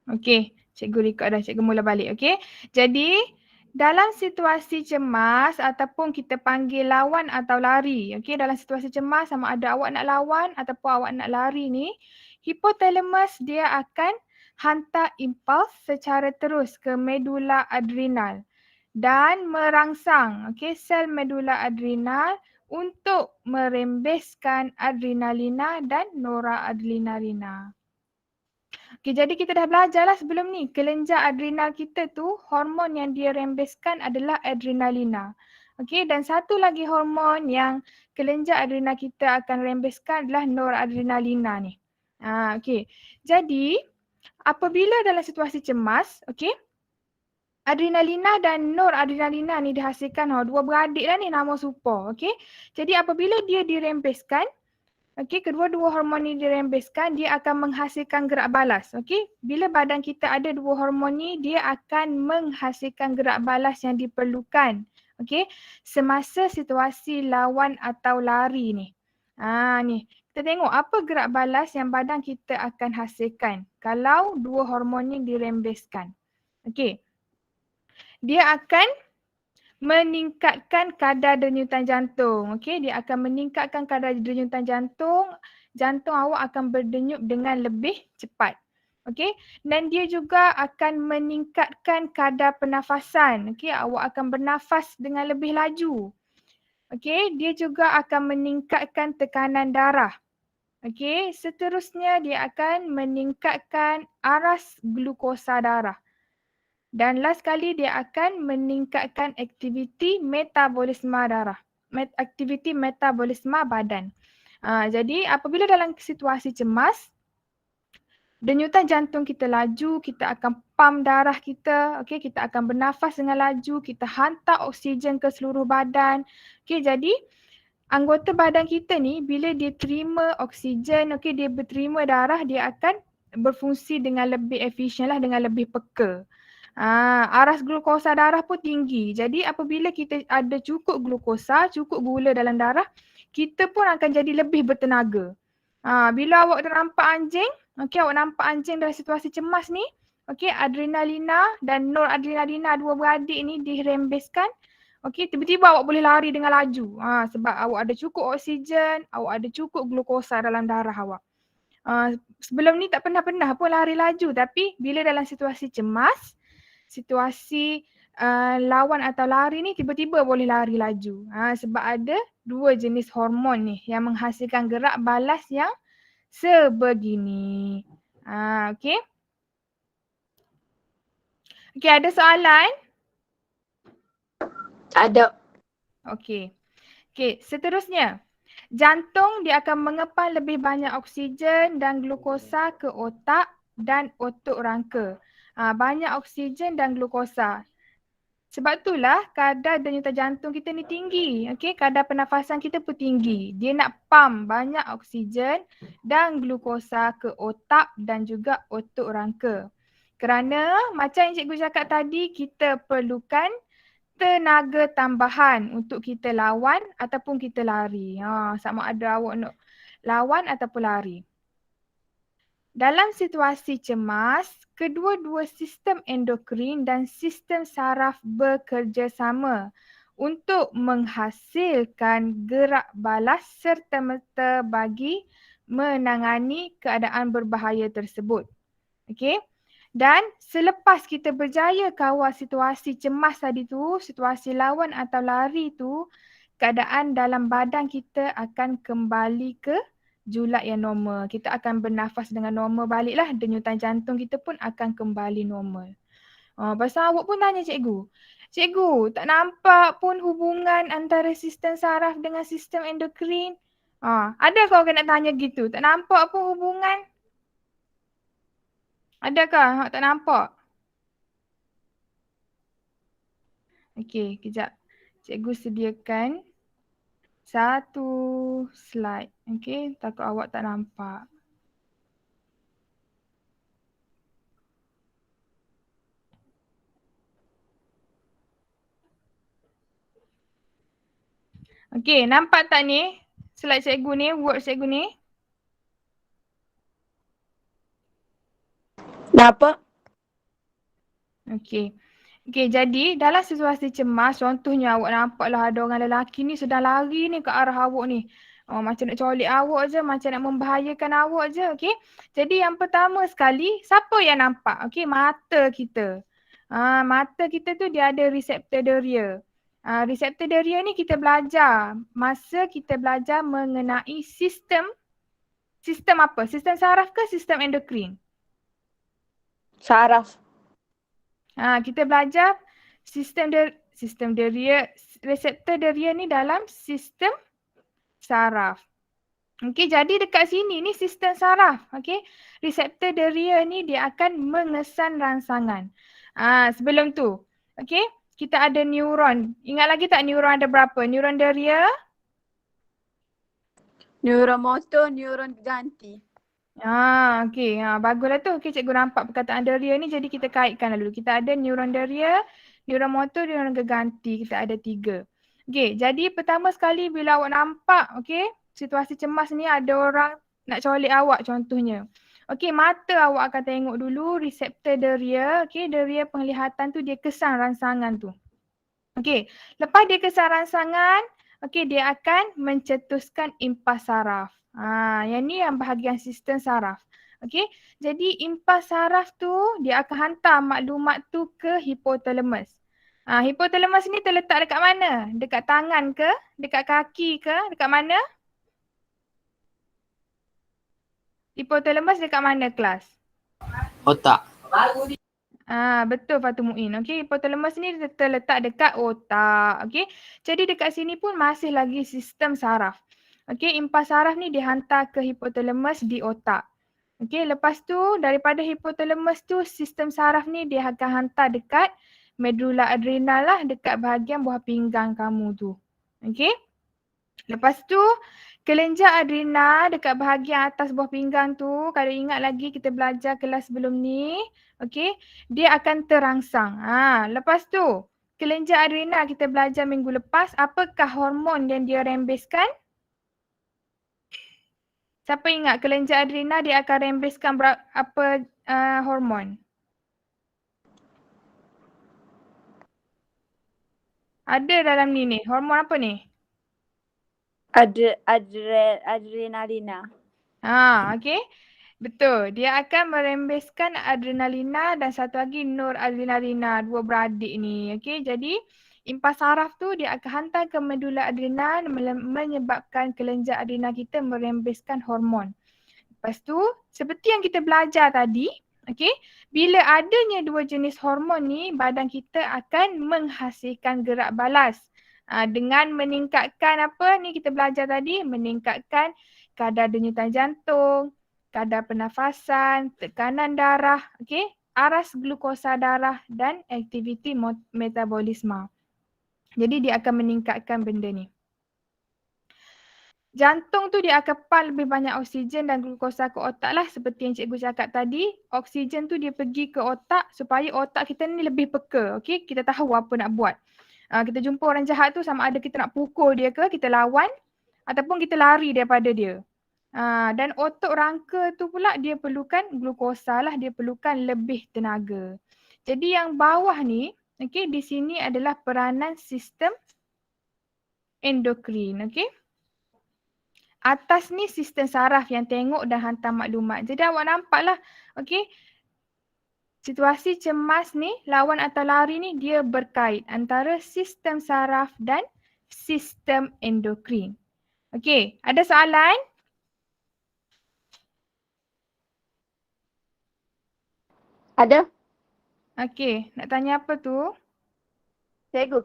Okey, cikgu record dah, cikgu mula balik. Okey. Jadi, dalam situasi cemas ataupun kita panggil lawan atau lari. Okey, dalam situasi cemas sama ada awak nak lawan ataupun awak nak lari ni, hipotalamus dia akan hantar impuls secara terus ke medula adrenal dan merangsang sel medula adrenal untuk merembeskan adrenalina dan noradrenalina. Okay, jadi kita dah belajar lah sebelum ni. Kelenjar adrenal kita tu, hormon yang dia rembeskan adalah adrenalina. Okay, dan satu lagi hormon yang kelenjar adrenal kita akan rembeskan adalah noradrenalina ni. Okay, jadi apabila dalam situasi cemas, okay, adrenalina dan noradrenalina ni dihasilkan, dua beradik lah ni nama serupa. Okay, jadi apabila dia dirembeskan, okey, kedua-dua hormon ni dirembeskan, dia akan menghasilkan gerak balas. Okey, bila badan kita ada dua hormon ni, dia akan menghasilkan gerak balas yang diperlukan. Okey, semasa situasi lawan atau lari ni. Ni. Kita tengok apa gerak balas yang badan kita akan hasilkan kalau dua hormon ni dirembeskan. Okey. Dia akan meningkatkan kadar denyutan jantung. Okey, dia akan meningkatkan kadar denyutan jantung. Jantung awak akan berdenyut dengan lebih cepat. Okey, dan dia juga akan meningkatkan kadar pernafasan. Okey, awak akan bernafas dengan lebih laju. Okey, dia juga akan meningkatkan tekanan darah. Okey, seterusnya dia akan meningkatkan aras glukosa darah. Dan last kali dia akan meningkatkan aktiviti metabolisme darah, aktiviti metabolisme badan. Jadi apabila dalam situasi cemas, denyutan jantung kita laju, kita akan pump darah kita, okay, kita akan bernafas dengan laju, kita hantar oksigen ke seluruh badan. Okay, jadi anggota badan kita ni bila dia terima oksigen, okay, dia berterima darah, dia akan berfungsi dengan lebih efisien lah, dengan lebih peka. Aras glukosa darah pun tinggi. Jadi apabila kita ada cukup glukosa, cukup gula dalam darah, kita pun akan jadi lebih bertenaga. Bila awak nampak anjing, okey, awak nampak anjing dalam situasi cemas ni, okey, adrenalina dan noradrenalina dua beradik ni dirembeskan. Okey, tiba-tiba awak boleh lari dengan laju. Sebab awak ada cukup oksigen, awak ada cukup glukosa dalam darah awak. Sebelum ni tak pernah-pernah pun lari laju, tapi bila dalam situasi cemas, situasi lawan atau lari ni tiba-tiba boleh lari laju. Sebab ada dua jenis hormon ni yang menghasilkan gerak balas yang sebegini. Okey. Okey, ada soalan? Tak ada. Okey. Okey, seterusnya. Jantung dia akan mengepal lebih banyak oksigen dan glukosa ke otak dan otot rangka. Banyak oksigen dan glukosa. Sebab itulah kadar denyutan jantung kita ni tinggi. Okey, kadar pernafasan kita pun tinggi. Dia nak pump banyak oksigen dan glukosa ke otak dan juga otot rangka. Kerana macam yang cikgu cakap tadi, kita perlukan tenaga tambahan untuk kita lawan ataupun kita lari. Sama ada awak nak lawan ataupun lari. Dalam situasi cemas, kedua-dua sistem endokrin dan sistem saraf bekerjasama untuk menghasilkan gerak balas serta-merta bagi menangani keadaan berbahaya tersebut. Okey? Dan selepas kita berjaya kawal situasi cemas tadi tu, situasi lawan atau lari tu, keadaan dalam badan kita akan kembali ke julat yang normal. Kita akan bernafas dengan normal baliklah. Denyutan jantung kita pun akan kembali normal. Pasal awak pun tanya cikgu. Cikgu, tak nampak pun hubungan antara sistem saraf dengan sistem endokrin? Ada kau nak tanya gitu? Tak nampak pun hubungan? Adakah? Tak nampak? Okey, kejap. Cikgu sediakan satu slide. Okey, takut awak tak nampak. Okey, nampak tak ni? Slide cikgu ni, word cikgu ni. Nampak? Okey. Okey, jadi dalam situasi cemas, contohnya awak nampaklah ada orang lelaki ni sedang lari ni ke arah awak ni. Oh, macam nak colik awak je, macam nak membahayakan awak je, okey. Jadi yang pertama sekali, siapa yang nampak? Okey, mata kita. Mata kita tu dia ada reseptor deria. Reseptor deria ni kita belajar masa kita belajar mengenai sistem apa? Sistem saraf ke sistem endokrin? Saraf. Kita belajar sistem deria, reseptor deria ni dalam sistem saraf. Okey, jadi dekat sini ni sistem saraf. Okey, reseptor deria ni dia akan mengesan rangsangan. Sebelum tu, okey, kita ada neuron. Ingat lagi tak neuron ada berapa? Neuron deria, Neuron motor, neuron ganti. okey. Baguslah tu. Okey, cikgu nampak perkataan deria ni, jadi kita kaitkan dulu. Kita ada neuron deria, neuron motor, neuron geganti. Kita ada 3. Okey, jadi pertama sekali bila awak nampak, okey, situasi cemas ni ada orang nak colik awak contohnya. Okey, mata awak akan tengok dulu reseptor deria. Okey, deria penglihatan tu dia kesan rangsangan tu. Okey, lepas dia kesan rangsangan, okey, dia akan mencetuskan impas saraf. Yang ni yang bahagian sistem saraf. Okey, jadi impas saraf tu dia akan hantar maklumat tu ke hipotalamus. Hipotalamus ni terletak dekat mana? Dekat tangan ke? Dekat kaki ke? Dekat mana? Hipotalamus dekat mana kelas? Otak. Betul Fatul Muin. Okey, hipotalamus ni terletak dekat otak. Okey. Jadi dekat sini pun masih lagi sistem saraf. Okey, impas saraf ni dihantar ke hipotalamus di otak. Okey, lepas tu daripada hipotalamus tu sistem saraf ni dia akan hantar dekat medula adrenal lah, dekat bahagian buah pinggang kamu tu. Okey. Lepas tu kelenjar adrenal dekat bahagian atas buah pinggang tu, kalau ingat lagi kita belajar kelas sebelum ni, okey, dia akan terangsang. Lepas tu kelenjar adrenal kita belajar minggu lepas, apakah hormon yang dia rembeskan? Siapa ingat kelenjar adrenal dia akan rembeskan apa hormon? Ada dalam ni. Hormon apa ni? Adrenalina. Okey. Betul. Dia akan merembeskan adrenalina dan satu lagi noradrenalina. Dua beradik ni. Okey. Jadi impas saraf tu dia akan hantar ke medula adrenal menyebabkan kelenjar adrenal kita merembeskan hormon. Lepas tu seperti yang kita belajar tadi, okey, bila adanya dua jenis hormon ni, badan kita akan menghasilkan gerak balas. Dengan meningkatkan apa ni kita belajar tadi, meningkatkan kadar denyutan jantung, kadar pernafasan, tekanan darah, okey, aras glukosa darah dan aktiviti metabolisme. Jadi dia akan meningkatkan benda ni. Jantung tu dia akan pump lebih banyak oksigen dan glukosa ke otak lah, seperti yang cikgu cakap tadi. Oksigen tu dia pergi ke otak supaya otak kita ni lebih peka. Okay? Kita tahu apa nak buat. Kita jumpa orang jahat tu sama ada kita nak pukul dia ke, kita lawan ataupun kita lari daripada dia. Dan otot rangka tu pula dia perlukan glukosa lah, dia perlukan lebih tenaga. Jadi yang bawah ni, okay, di sini adalah peranan sistem endokrin. Okay? Atas ni sistem saraf yang tengok dan hantar maklumat. Jadi awak nampaklah, okey, situasi cemas ni, lawan atau lari ni dia berkait antara sistem saraf dan sistem endokrin. Okey, ada soalan? Ada? Okey, nak tanya apa tu? Cikgu,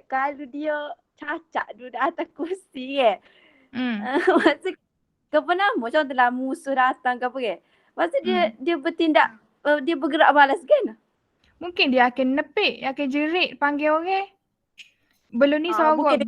kalau dia cacat duduk atas kursi maksud kau pernah macam dalam musuh datang ke apa ke? Maksud dia bertindak, dia bergerak balas kan? Mungkin dia akan nepik, akan jerit panggil orang. Belum ni Mungkin sorok.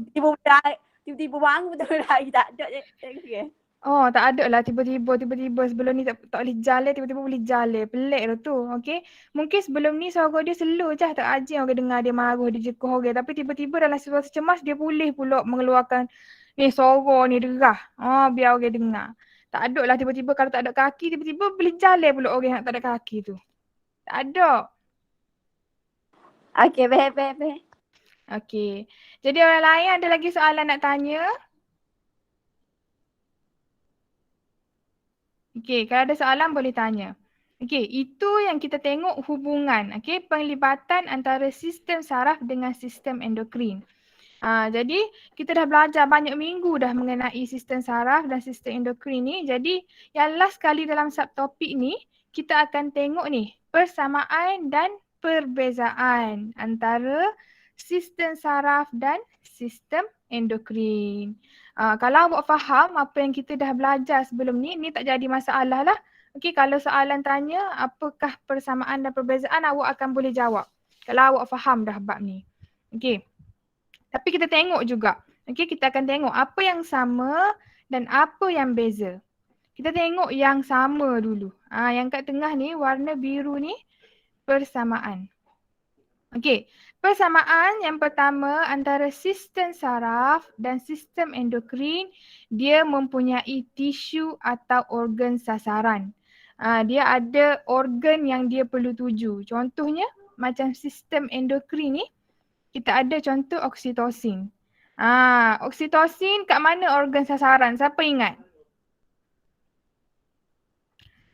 tiba-tiba bangun betul lagi tak ada je. Oh, tak ada lah tiba-tiba sebelum ni tak boleh jalan, tiba-tiba boleh jalan. Pelik lah tu, okey. Mungkin sebelum ni suara dia slow je, tak ajar orang dengar dia marah, dia jekoh orang. Tapi tiba-tiba dalam situasi cemas, dia boleh pula mengeluarkan ni suara ni derah. Biar orang dengar. Tak ada lah tiba-tiba kalau tak ada kaki, tiba-tiba boleh jalan pula orang yang tak ada kaki tu. Tak ada. Okey, beh. Okey. Jadi orang lain ada lagi soalan nak tanya? Okey, kalau ada soalan boleh tanya. Okey, itu yang kita tengok hubungan, okey, penglibatan antara sistem saraf dengan sistem endokrin. Jadi kita dah belajar banyak minggu dah mengenai sistem saraf dan sistem endokrin ni. Jadi yang last kali dalam subtopik ni, kita akan tengok ni persamaan dan perbezaan antara sistem saraf dan sistem endokrin. Kalau awak faham apa yang kita dah belajar sebelum ni tak jadi masalah lah. Okey, kalau soalan tanya apakah persamaan dan perbezaan, awak akan boleh jawab. Kalau awak faham dah bab ni. Okey. Tapi kita tengok juga. Okey, kita akan tengok apa yang sama dan apa yang beza. Kita tengok yang sama dulu. Yang kat tengah ni warna biru ni persamaan. Okey, persamaan yang pertama antara sistem saraf dan sistem endokrin, dia mempunyai tisu atau organ sasaran. Dia ada organ yang dia perlu tuju. Contohnya macam sistem endokrin ni, kita ada contoh oksitosin. Oksitosin kat mana organ sasaran? Siapa ingat?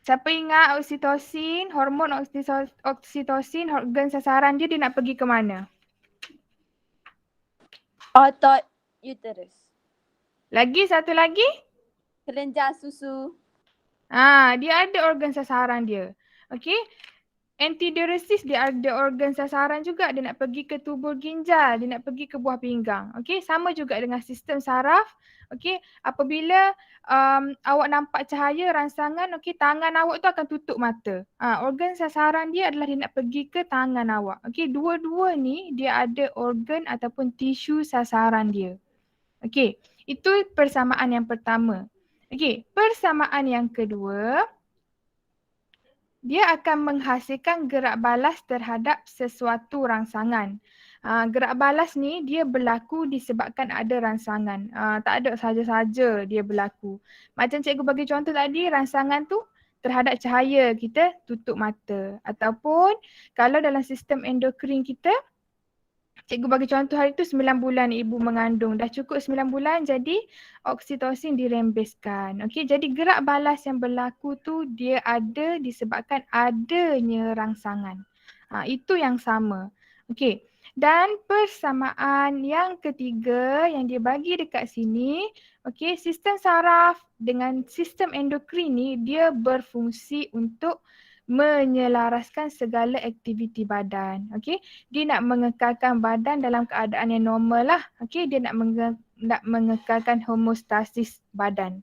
Siapa ingat oksitosin, hormon oksitosin, organ sasaran dia nak pergi ke mana? Otot uterus. Lagi satu lagi? Kelenjar susu. Dia ada organ sasaran dia. Okey. Antidiuresis dia ada organ sasaran juga. Dia nak pergi ke tubul ginjal, dia nak pergi ke buah pinggang. Okey, sama juga dengan sistem saraf. Okey, apabila awak nampak cahaya rangsangan, okey, tangan awak tu akan tutup mata. Organ sasaran dia adalah dia nak pergi ke tangan awak. Okey, dua-dua ni dia ada organ ataupun tisu sasaran dia. Okey, itu persamaan yang pertama. Okey, persamaan yang kedua, dia akan menghasilkan gerak balas terhadap sesuatu rangsangan. Gerak balas ni dia berlaku disebabkan ada rangsangan. Tak ada saja-saja dia berlaku. Macam cikgu bagi contoh tadi, rangsangan tu terhadap cahaya kita tutup mata. Ataupun kalau dalam sistem endokrin kita, cikgu bagi contoh hari tu 9 bulan ibu mengandung. Dah cukup 9 bulan jadi oksitosin dirembeskan. Okey, jadi gerak balas yang berlaku tu dia ada disebabkan adanya rangsangan. Itu yang sama. Okey. Dan persamaan yang ketiga yang dia bagi dekat sini, okey, sistem saraf dengan sistem endokrin ni dia berfungsi untuk menyelaraskan segala aktiviti badan. Okey, dia nak mengekalkan badan dalam keadaan yang normal lah. Okey, dia nak mengekalkan homeostasis badan.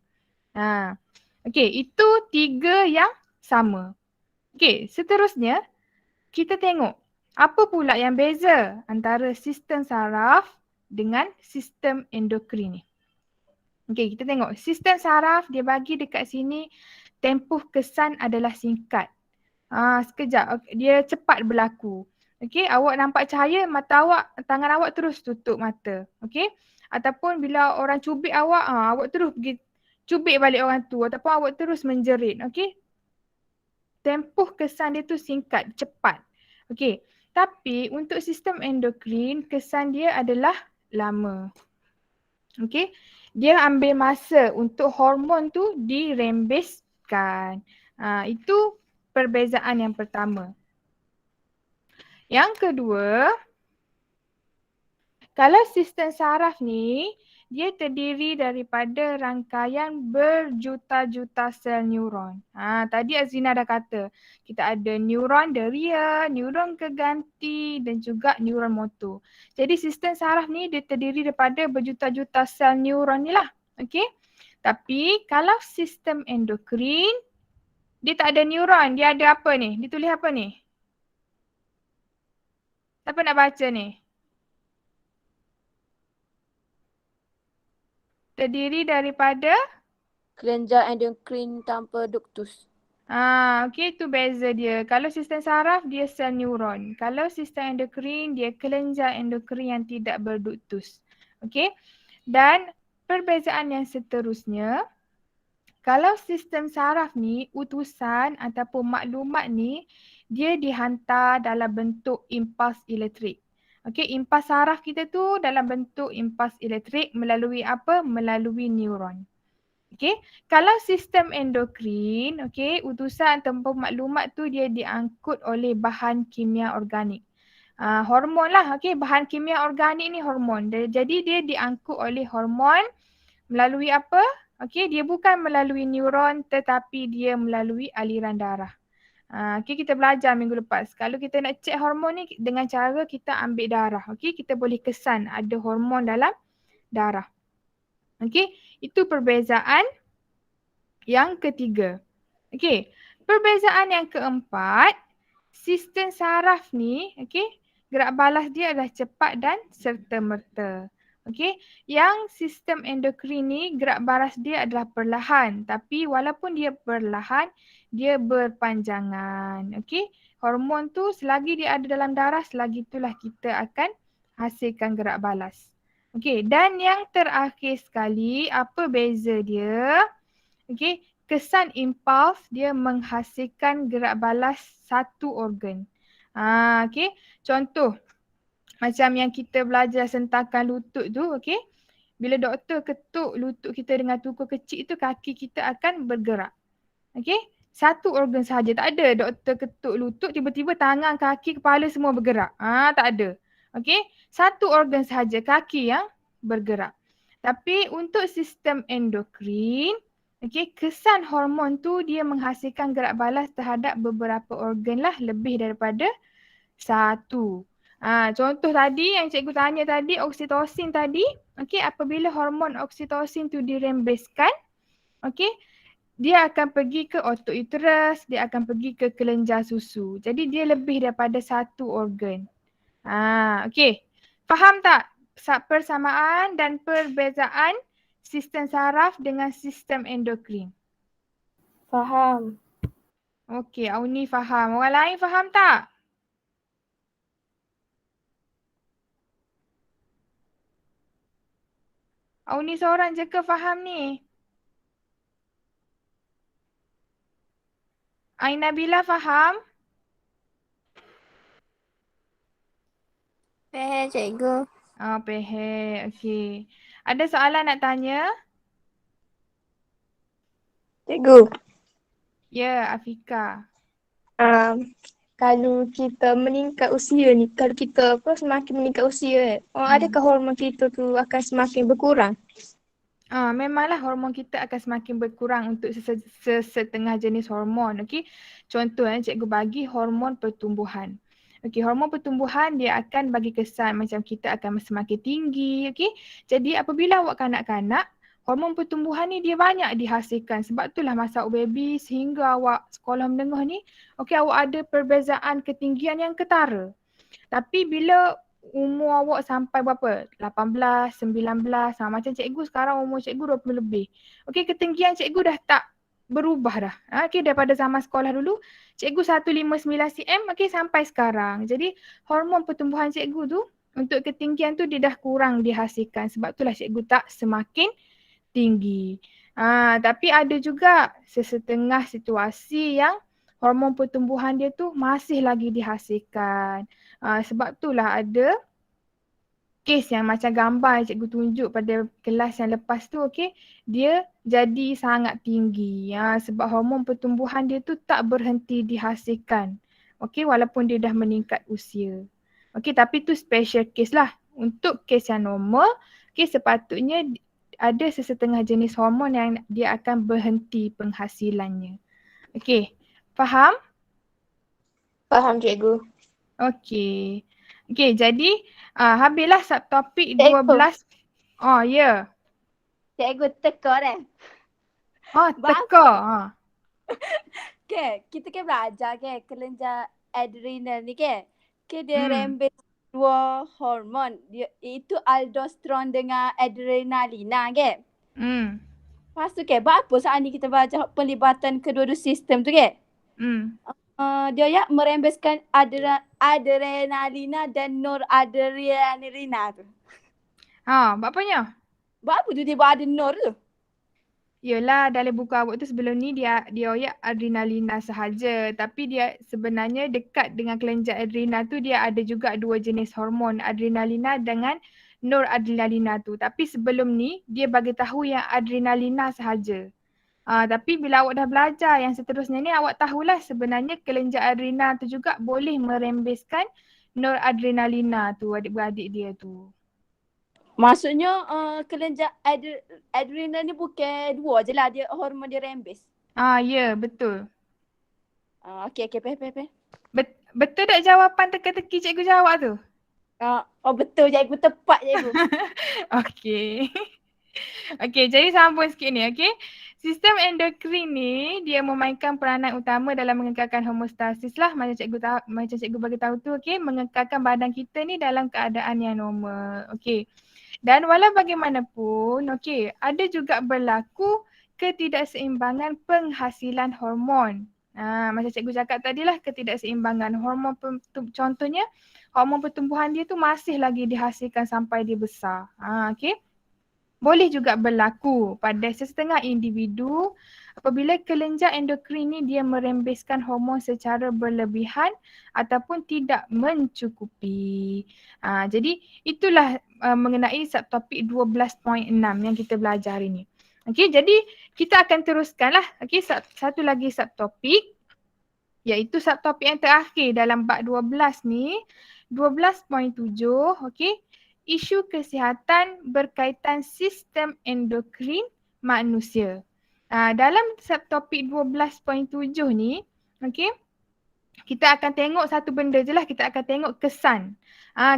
Okey, itu tiga yang sama. Okey, seterusnya kita tengok apa pula yang beza antara sistem saraf dengan sistem endokrin ni. Okey, kita tengok sistem saraf dia bagi dekat sini tempoh kesan adalah singkat. Sekejap, dia cepat berlaku. Okey, awak nampak cahaya, tangan awak terus tutup mata. Okey, ataupun bila orang cubit awak, awak terus pergi cubit balik orang tu ataupun awak terus menjerit. Okey, tempoh kesan dia tu singkat, cepat. Okey, tapi untuk sistem endokrin, kesan dia adalah lama. Okey, dia ambil masa untuk hormon tu dirembeskan. Itu perbezaan yang pertama. Yang kedua, kalau sistem saraf ni, dia terdiri daripada rangkaian berjuta-juta sel neuron. Tadi Azrina dah kata, kita ada neuron deria, neuron keganti dan juga neuron motor. Jadi sistem saraf ni dia terdiri daripada berjuta-juta sel neuron ni lah. Okey. Tapi kalau sistem endokrin, dia tak ada neuron, dia ada apa ni? Dia tulis apa ni? Siapa nak baca ni? Terdiri daripada? Kelenjar endokrin tanpa duktus. Okey, tu beza dia. Kalau sistem saraf, dia sel neuron. Kalau sistem endokrin, dia kelenjar endokrin yang tidak berduktus. Okey. Dan perbezaan yang seterusnya, kalau sistem saraf ni, utusan ataupun maklumat ni, dia dihantar dalam bentuk impuls elektrik. Okey, impuls saraf kita tu dalam bentuk impuls elektrik melalui apa? Melalui neuron. Okey, kalau sistem endokrin, okey, utusan tempur maklumat tu dia diangkut oleh bahan kimia organik. Hormon lah, okey, bahan kimia organik ni hormon. Jadi dia diangkut oleh hormon melalui apa? Okey, dia bukan melalui neuron tetapi dia melalui aliran darah. Okay, kita belajar minggu lepas. Kalau kita nak cek hormon ni dengan cara kita ambil darah. Okay, kita boleh kesan ada hormon dalam darah. Okay, itu perbezaan yang ketiga. Okay, perbezaan yang keempat, sistem saraf ni, okay, gerak balas dia adalah cepat dan serta-merta. Okay, yang sistem endokrin ni gerak balas dia adalah perlahan. Tapi walaupun dia perlahan, dia berpanjangan. Okay, hormon tu selagi dia ada dalam darah, selagi itulah kita akan hasilkan gerak balas. Okay, dan yang terakhir sekali, apa beza dia? Okay, kesan impuls dia menghasilkan gerak balas satu organ. Okay, contoh macam yang kita belajar sentakan lutut tu, okay. Bila doktor ketuk lutut kita dengan tukur kecil tu, kaki kita akan bergerak. Okay, satu organ sahaja. Tak ada doktor ketuk lutut, tiba-tiba tangan, kaki, kepala semua bergerak. Tak ada. Okay, satu organ sahaja, kaki yang bergerak. Tapi untuk sistem endokrin, okay, kesan hormon tu dia menghasilkan gerak balas terhadap beberapa organ lah, lebih daripada satu. Contoh tadi yang cikgu tanya tadi, oksitosin tadi, okay, apabila hormon oksitosin tu dirembeskan, okay, dia akan pergi ke otot uterus, dia akan pergi ke kelenjar susu. Jadi dia lebih daripada satu organ. Okay, faham tak persamaan dan perbezaan sistem saraf dengan sistem endokrin? Faham. Okay, Auni faham. Orang lain faham tak? Auni seorang je ke faham ni? Aina Bila faham? Faham cikgu. Faham. Okey. Ada soalan nak tanya? Cikgu. Ya, Afika. Kalau kita meningkat usia ni, kalau kita semakin meningkat usia adakah hormon kita tu akan semakin berkurang? Memanglah hormon kita akan semakin berkurang untuk sesetengah jenis hormon. Okey. Contoh cikgu bagi hormon pertumbuhan. Okey, hormon pertumbuhan dia akan bagi kesan macam kita akan semakin tinggi. Okey. Jadi apabila awak kanak-kanak, hormon pertumbuhan ni dia banyak dihasilkan. Sebab itulah masa awak baby sehingga awak sekolah menengah ni, okey, awak ada perbezaan ketinggian yang ketara. Tapi bila umur awak sampai berapa? 18, 19, macam cikgu sekarang umur cikgu 20 lebih. Okey, ketinggian cikgu dah tak berubah dah. Okey, daripada zaman sekolah dulu, cikgu 159 cm, okey, sampai sekarang. Jadi hormon pertumbuhan cikgu tu untuk ketinggian tu dia dah kurang dihasilkan. Sebab itulah cikgu tak semakin tinggi. Tapi ada juga sesetengah situasi yang hormon pertumbuhan dia tu masih lagi dihasilkan. Sebab itulah ada kes yang macam gambar yang cikgu tunjuk pada kelas yang lepas tu, okey, dia jadi sangat tinggi. Sebab hormon pertumbuhan dia tu tak berhenti dihasilkan. Okey, walaupun dia dah meningkat usia. Okey, tapi tu special case lah. Untuk kes yang normal, okey, sepatutnya ada sesetengah jenis hormon yang dia akan berhenti penghasilannya. Okey, faham? Faham cikgu. Okey. Okey, jadi habislah subtopik 12. Oh, ya. Yeah. Cikgu teka dah. Teka. Okay, kita kan belajar kan kelenjar adrenal ni kan. Dia rembes dua hormon. Itu aldosteron dengan adrenalina kan. Lepas tu kan, apa saat ni kita belajar pelibatan kedua-dua sistem tu kan. Dia ya merembeskan adrenalina dan noradrenalina tu. Bapanya? Apa tu dia ada nor tu? Yelah, dalam buku awak tu sebelum ni dia oyak adrenalina sahaja. Tapi dia sebenarnya dekat dengan kelenjar adrenal tu dia ada juga 2 jenis hormon, adrenalina dengan noradrenalina tu. Tapi sebelum ni dia bagi tahu yang adrenalina sahaja. Tapi bila awak dah belajar yang seterusnya ni awak tahulah sebenarnya kelenjar adrenal tu juga boleh merembeskan noradrenalina tu adik-beradik dia tu. Maksudnya kelenjar adrenal ni bukan 2 je lah dia hormon dia rembes. Ya, betul. Okey, faham. Betul tak jawapan teka-teki cikgu jawab tu? Betul cikgu, tepat cikgu. Okey. Okey, jadi sambung sikit ni, okey. Sistem endokrin ni dia memainkan peranan utama dalam mengekalkan homeostasis lah macam cikgu bagi tahu tu, okey, mengekalkan badan kita ni dalam keadaan yang normal. Okey. Dan walau bagaimanapun, okey, ada juga berlaku ketidakseimbangan penghasilan hormon. Macam cikgu cakap tadilah ketidakseimbangan hormon, contohnya hormon pertumbuhan dia tu masih lagi dihasilkan sampai dia besar. Okey. Boleh juga berlaku pada sesetengah individu apabila kelenjar endokrin ni dia merembeskan hormon secara berlebihan ataupun tidak mencukupi. Jadi itulah mengenai subtopik 12.6 yang kita belajar hari ni. Okey, jadi kita akan teruskanlah. Okey, satu lagi subtopik iaitu subtopik yang terakhir dalam bab 12 ni, 12.7, okey. Isu kesihatan berkaitan sistem endokrin manusia. Dalam subtopik 12.7 ni, okey, kita akan tengok satu benda je lah, kita akan tengok kesan.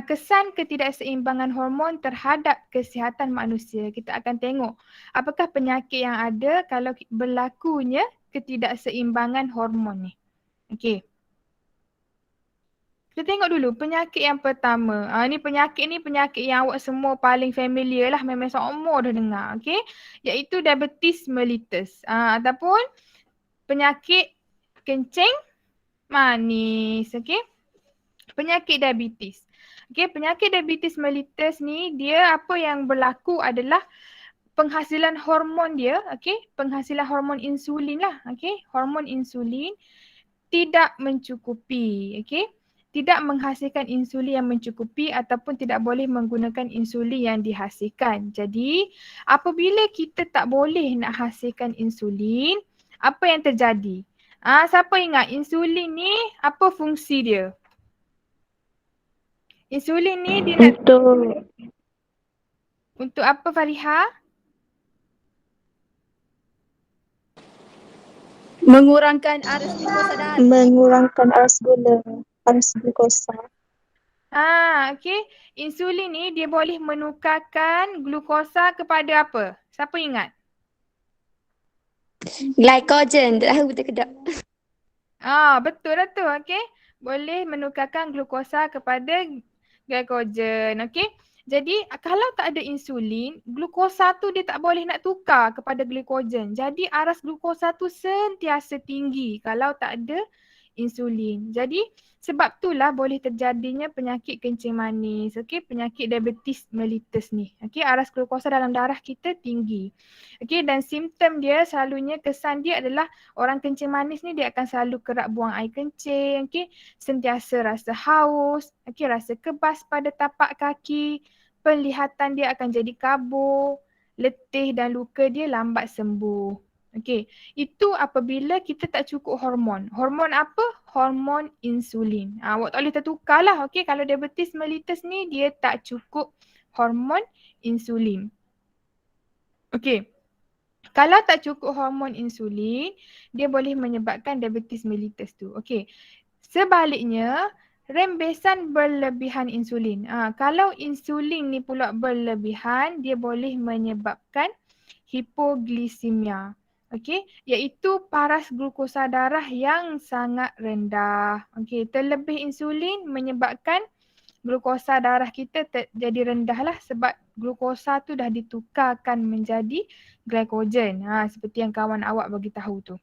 Kesan ketidakseimbangan hormon terhadap kesihatan manusia. Kita akan tengok apakah penyakit yang ada kalau berlakunya ketidakseimbangan hormon ni. Okey. Kita tengok dulu penyakit yang pertama. Ni penyakit yang awak semua paling familiar lah. Memang semua dah dengar. Okay. Iaitu diabetes mellitus. Ataupun penyakit kencing manis. Okay. Penyakit diabetes. Okay. Penyakit diabetes mellitus ni dia apa yang berlaku adalah penghasilan hormon dia. Okay. Penghasilan hormon insulin lah. Okay. Hormon insulin tidak mencukupi. Okay. Tidak menghasilkan insulin yang mencukupi ataupun tidak boleh menggunakan insulin yang dihasilkan. Jadi, apabila kita tak boleh nak hasilkan insulin, apa yang terjadi? Siapa ingat insulin ni apa fungsi dia? Insulin ni dia nak untuk apa, Fariha? Mengurangkan arus glukosa darah. Mengurangkan arus glukosa. Okey. Insulin ni dia boleh menukarkan glukosa kepada apa? Siapa ingat? Glycogen. Tak tahu betul ke tak? Betul lah tu. Okey. Boleh menukarkan glukosa kepada glycogen. Okey. Jadi kalau tak ada insulin, glukosa tu dia tak boleh nak tukar kepada glycogen. Jadi aras glukosa tu sentiasa tinggi kalau tak ada insulin. Jadi sebab itulah boleh terjadinya penyakit kencing manis. Okey, penyakit diabetes mellitus ni. Okey, aras glukosa dalam darah kita tinggi. Okey, dan simptom dia selalunya kesan dia adalah orang kencing manis ni dia akan selalu kerap buang air kencing, okey, sentiasa rasa haus, okey, rasa kebas pada tapak kaki, penglihatan dia akan jadi kabur, letih dan luka dia lambat sembuh. Okey, itu apabila kita tak cukup hormon. Hormon apa? Hormon insulin. Awak tak boleh tertukar lah. Okey, kalau diabetes mellitus ni dia tak cukup hormon insulin. Okey, kalau tak cukup hormon insulin, dia boleh menyebabkan diabetes mellitus tu. Okey, sebaliknya rembesan berlebihan insulin. Kalau insulin ni pula berlebihan, dia boleh menyebabkan hipoglisemia. Okey, iaitu paras glukosa darah yang sangat rendah. Okey, terlebih insulin menyebabkan glukosa darah kita jadi rendah lah sebab glukosa tu dah ditukarkan menjadi glycogen. Seperti yang kawan awak bagi tahu tu.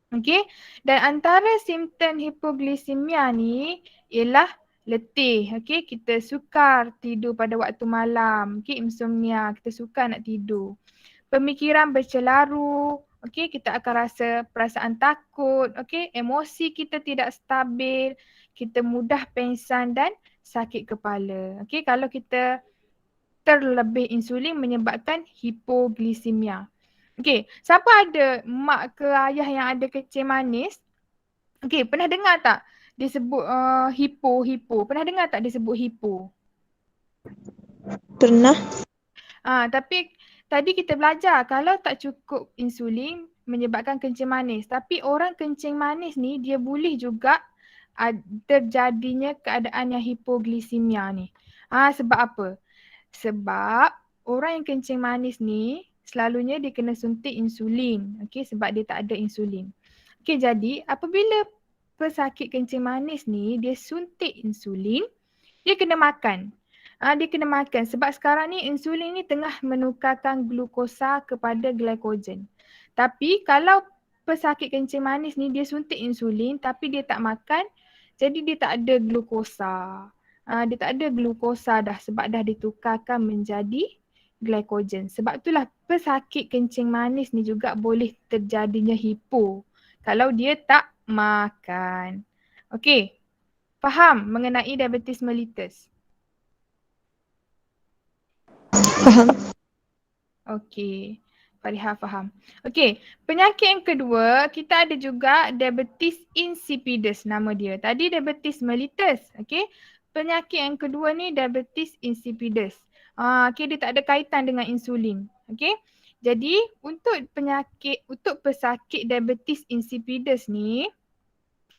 Okey, dan antara simptom hipoglisemia ni ialah letih. Okey, kita sukar tidur pada waktu malam. Okey, insomnia, kita sukar nak tidur. pemikiran bercelaru, okey, kita akan rasa perasaan takut, okey, emosi kita tidak stabil, kita mudah pengsan dan sakit kepala. Okey, kalau kita terlebih insulin menyebabkan hipoglisemia. Okey, siapa ada mak ke ayah yang ada kencing manis? Okey, pernah dengar tak disebut hipo? Pernah dengar tak disebut hipo? Pernah. Tapi tadi kita belajar kalau tak cukup insulin menyebabkan kencing manis. Tapi orang kencing manis ni dia boleh juga terjadinya keadaan yang hipoglisemia ni. Sebab apa? Sebab orang yang kencing manis ni selalunya dia kena suntik insulin. Okey, sebab dia tak ada insulin. Okey, jadi apabila pesakit kencing manis ni dia suntik insulin, dia kena makan. Dia kena makan sebab sekarang ni insulin ni tengah menukarkan glukosa kepada glycogen. Tapi kalau pesakit kencing manis ni dia suntik insulin tapi dia tak makan, jadi dia tak ada glukosa. Dia tak ada glukosa dah sebab dah ditukarkan menjadi glycogen. Sebab itulah pesakit kencing manis ni juga boleh terjadinya hipo kalau dia tak makan. Okey, faham mengenai diabetes mellitus? Faham. Okey, Fariha faham. Okey, penyakit yang kedua, kita ada juga diabetes insipidus nama dia. Tadi diabetes mellitus, okey. Penyakit yang kedua ni diabetes insipidus. Okey, dia tak ada kaitan dengan insulin. Okey. Jadi, untuk pesakit diabetes insipidus ni,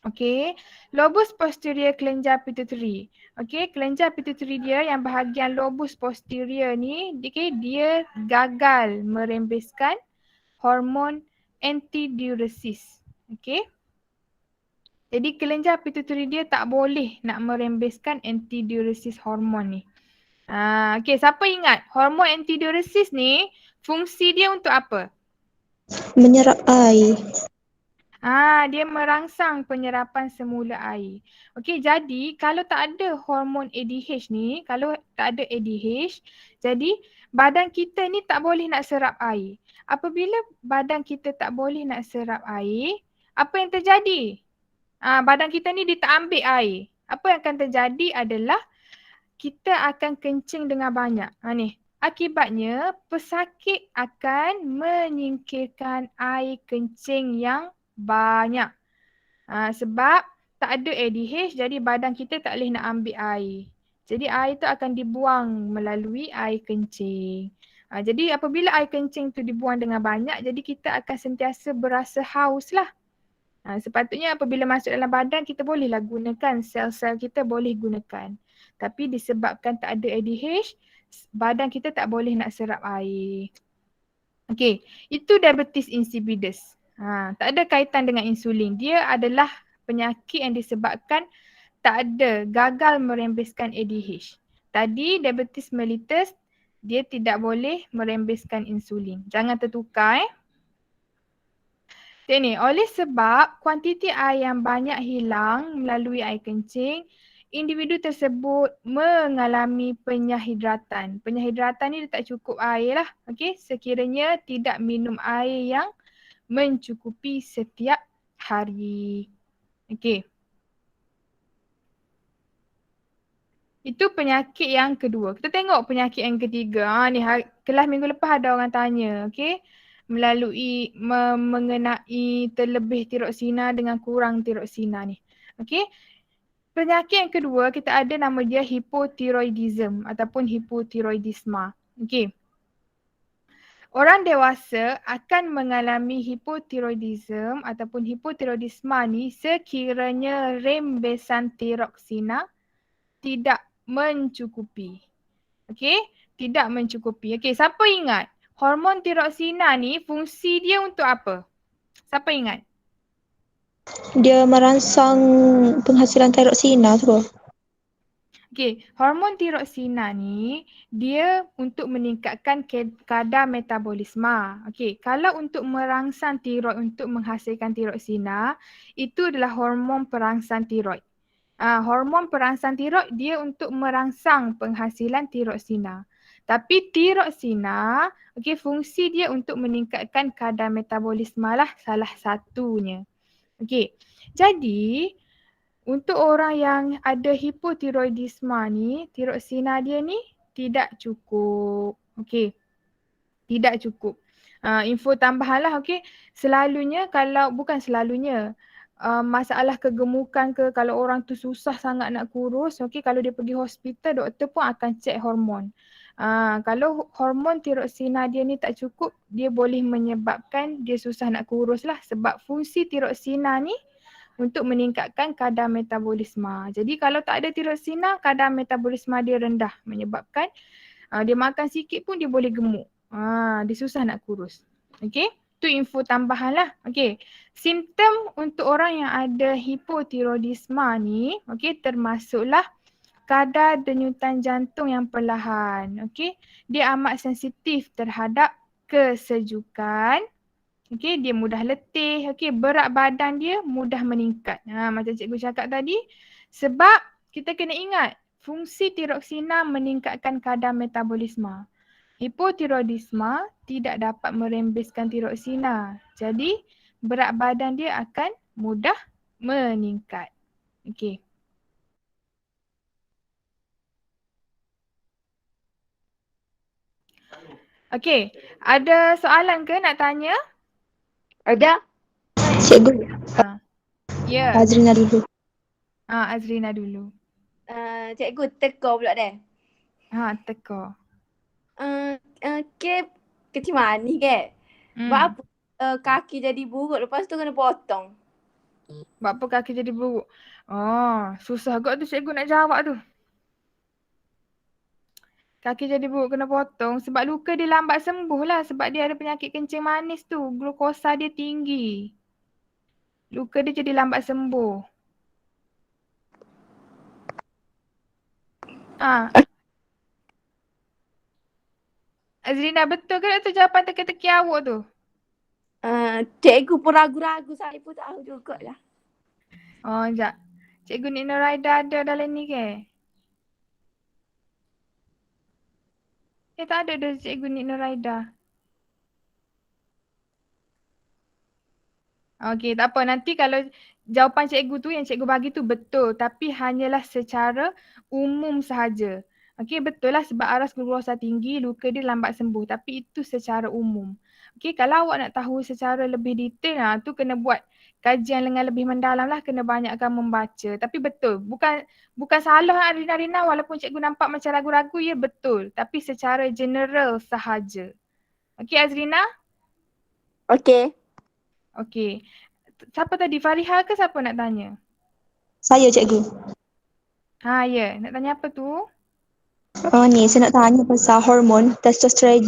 okey, lobus posterior kelenjar pituitary. Okey, kelenjar pituitary dia yang bahagian lobus posterior ni, okay, dia gagal merembeskan hormon antidiuresis. Okey. Jadi kelenjar pituitary dia tak boleh nak merembeskan antidiuresis hormon ni. Okey, siapa ingat hormon antidiuresis ni fungsi dia untuk apa? Menyerap air. Dia merangsang penyerapan semula air. Okey, jadi kalau tak ada hormon ADH ni, kalau tak ada ADH, jadi badan kita ni tak boleh nak serap air. Apabila badan kita tak boleh nak serap air, apa yang terjadi? Badan kita ni dia tak ambil air. Apa yang akan terjadi adalah kita akan kencing dengan banyak. Ni. Akibatnya pesakit akan menyingkirkan air kencing yang banyak. Sebab tak ada ADH jadi badan kita tak boleh nak ambil air. Jadi air tu akan dibuang melalui air kencing. Jadi apabila air kencing tu dibuang dengan banyak, jadi kita akan sentiasa berasa haus lah. Sepatutnya apabila masuk dalam badan kita bolehlah gunakan, sel-sel kita boleh gunakan. Tapi disebabkan tak ada ADH, badan kita tak boleh nak serap air. Okey, itu diabetes insipidus. Tak ada kaitan dengan insulin. Dia adalah penyakit yang disebabkan tak ada, gagal merembeskan ADH. Tadi diabetes mellitus, dia tidak boleh merembeskan insulin. Jangan tertukar Ni, oleh sebab kuantiti air yang banyak hilang melalui air kencing, individu tersebut mengalami penyahidratan. Penyahidratan ni dia tak cukup air lah. Okay? Sekiranya tidak minum air yang mencukupi setiap hari. Okay. Itu penyakit yang kedua. Kita tengok penyakit yang ketiga. Ni kelas minggu lepas ada orang tanya. Okay? Melalui mengenai terlebih tiroksina dengan kurang tiroksina ni. Okey. Penyakit yang kedua kita ada nama dia hipotiroidism ataupun hipotiroidisma. Okey. Orang dewasa akan mengalami hipotiroidism ataupun hipotiroidisma ni sekiranya rembesan tiroksina tidak mencukupi. Okey, tidak mencukupi. Okey, siapa ingat? Hormon tiroksina ni fungsi dia untuk apa? Siapa ingat? Dia merangsang penghasilan tiroksina tu. Okey, hormon tiroksina ni dia untuk meningkatkan kadar metabolisme. Okey, kalau untuk merangsang tiroid untuk menghasilkan tiroksina, itu adalah hormon perangsang tiroid. Hormon perangsang tiroid dia untuk merangsang penghasilan tiroksina. Tapi tiroksina, okey, fungsi dia untuk meningkatkan kadar metabolisme lah salah satunya. Okey. Jadi, untuk orang yang ada hipotiroidisma ni, tiroksina dia ni tidak cukup. Okey. Tidak cukup. Info tambahan lah, okey. Selalunya kalau, bukan selalunya, masalah kegemukan ke, kalau orang tu susah sangat nak kurus, okey, kalau dia pergi hospital, doktor pun akan cek hormon. Kalau hormon tiroksina dia ni tak cukup, dia boleh menyebabkan dia susah nak kurus lah. Sebab fungsi tiroksina ni untuk meningkatkan kadar metabolisme. Jadi kalau tak ada tiroksina, kadar metabolisme dia rendah, menyebabkan dia makan sikit pun dia boleh gemuk. Dia susah nak kurus. Okey, tu info tambahan lah. Okey, simptom untuk orang yang ada hipotiroidisma ni, okey, termasuklah kadar denyutan jantung yang perlahan. Okey, dia amat sensitif terhadap kesejukan. Okey, dia mudah letih. Okey, berat badan dia mudah meningkat. Macam cikgu cakap tadi, sebab kita kena ingat fungsi tiroksina meningkatkan kadar metabolisme. Hipotiroidisma tidak dapat merembeskan tiroksina. Jadi, berat badan dia akan mudah meningkat. Okey. Okey, ada soalan ke nak tanya? Ada? Cikgu. Ya. Azrina dulu. Azrina dulu. Cikgu teka pula deh. Teka. Kecil manis ke? Buat apa kaki jadi buruk lepas tu kena potong? Buat apa kaki jadi buruk? Susah agak tu cikgu nak jawab tu. Kaki jadi buruk kena potong sebab luka dia lambat sembuh lah. Sebab dia ada penyakit kencing manis tu. Glukosa dia tinggi. Luka dia jadi lambat sembuh. Azrina, betul ke tu jawapan teka-teki awak tu? Cikgu pun ragu-ragu, saya pun tahu jugalah. Sekejap. Cikgu Nik Nuraida ada dalam ni ke? Tak ada dah Cikgu Nik Nuraida. Okey, tak apa. Nanti kalau jawapan cikgu tu yang cikgu bagi tu betul. Tapi hanyalah secara umum sahaja. Okey, betul lah sebab aras glukosa tinggi, luka dia lambat sembuh. Tapi itu secara umum. Okey, kalau awak nak tahu secara lebih detail, tu kena buat kajian dengan lebih mendalam lah. Kena banyakkan membaca. Tapi betul. Bukan salah Rina walaupun cikgu nampak macam ragu-ragu, ya betul. Tapi secara general sahaja. Okey Azrina? Okey. Okey. Siapa tadi? Fariha ke siapa nak tanya? Saya cikgu. Ya. Nak tanya apa tu? Ni saya nak tanya pasal hormon testosteron,